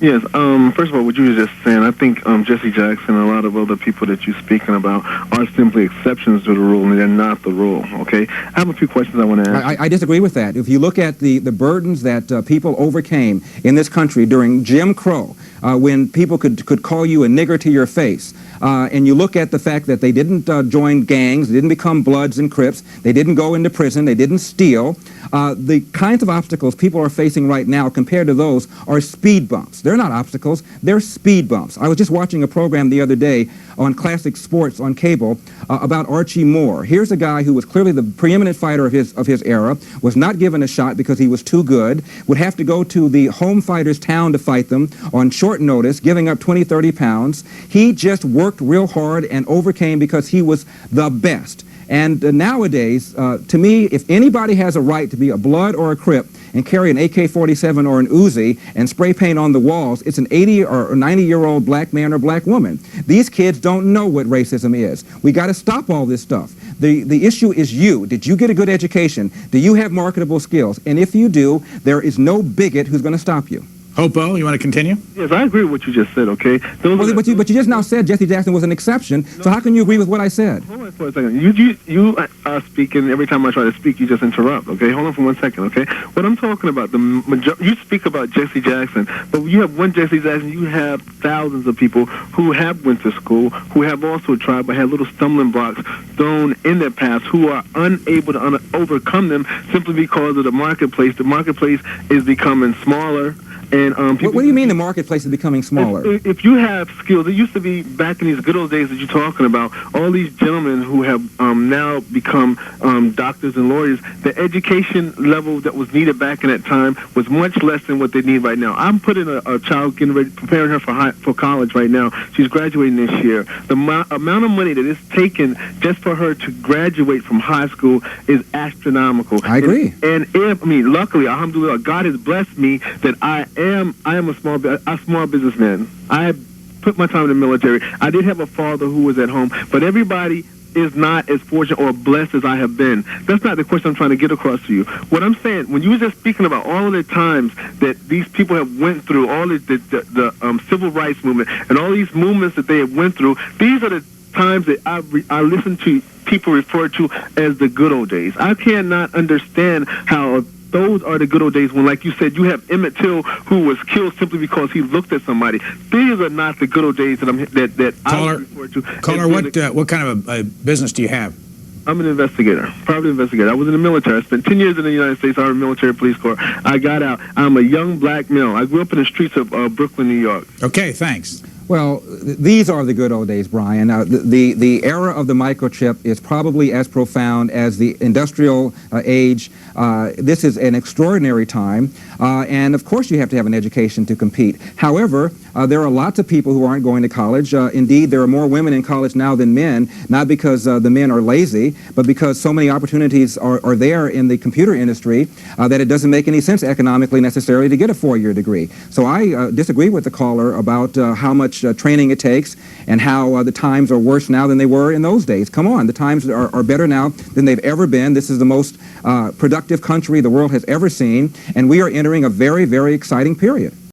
Yes. First of all, what you were just saying, I think Jesse Jackson and a lot of other people that you're speaking about are simply exceptions to the rule, and they're not the rule. Okay. I have a few questions I want to ask. I disagree with that. If you look at the burdens that people overcame in this country during Jim Crow, when people could call you a nigger to your face, and you look at the fact that they didn't join gangs, they didn't become Bloods and Crips, they didn't go into prison, they didn't steal, the kinds of obstacles people are facing right now compared to those are speed bumps. They're not obstacles, they're speed bumps. I was just watching a program the other day on classic sports on cable about Archie Moore. Here's a guy who was clearly the preeminent fighter of his era, was not given a shot because he was too good, would have to go to the home fighter's town to fight them on short notice, giving up 20, 30 pounds. He just worked real hard and overcame because he was the best. And nowadays, to me, if anybody has a right to be a Blood or a Crip and carry an AK-47 or an Uzi and spray paint on the walls, it's an 80 or 90-year-old black man or black woman. These kids don't know what racism is. We got to stop all this stuff. The issue is you. Did you get a good education? Do you have marketable skills? And if you do, there is no bigot who's going to stop you. Hopo, you want to continue? Yes, I agree with what you just said, okay? But you just now said Jesse Jackson was an exception, so how can you agree with what I said? Hold on for a second. You are speaking, every time I try to speak, you just interrupt, okay? Hold on for 1 second, okay? What I'm talking about, you speak about Jesse Jackson, but you have one Jesse Jackson, you have thousands of people who have went to school, who have also tried, but had little stumbling blocks thrown in their path, who are unable to overcome them simply because of the marketplace. The marketplace is becoming smaller. And what do you mean the marketplace is becoming smaller? If you have skills, it used to be back in these good old days that you're talking about, all these gentlemen who have now become doctors and lawyers, the education level that was needed back in that time was much less than what they need right now. I'm putting a child, getting ready, preparing her for college right now. She's graduating this year. The amount of money that it's taken just for her to graduate from high school is astronomical. I agree. And luckily, alhamdulillah, God has blessed me that I am a small businessman. I put my time in the military. I did have a father who was at home, but everybody is not as fortunate or blessed as I have been. That's not the question I'm trying to get across to you. What I'm saying, when you were just speaking about all of the times that these people have went through, all the civil rights movement and all these movements that they have went through, these are the times that I listen to people refer to as the good old days. I cannot understand how those are the good old days when, like you said, you have Emmett Till who was killed simply because he looked at somebody. These are not the good old days that I refer to. Caller, what kind of a business do you have? I'm an investigator, private investigator. I was in the military. I spent 10 years in the United States Army Military Police Corps. I got out. I'm a young black male. I grew up in the streets of Brooklyn, New York. Okay, thanks. Well, these are the good old days, Brian. The era of the microchip is probably as profound as the industrial age. This is an extraordinary time, and of course you have to have an education to compete. However, there are lots of people who aren't going to college. Indeed, there are more women in college now than men, not because the men are lazy, but because so many opportunities are there in the computer industry that it doesn't make any sense economically necessarily to get a four-year degree. So I disagree with the caller about how much training it takes and how the times are worse now than they were in those days. Come on, the times are better now than they've ever been. This is the most productive country the world has ever seen, and we are entering a very, very exciting period.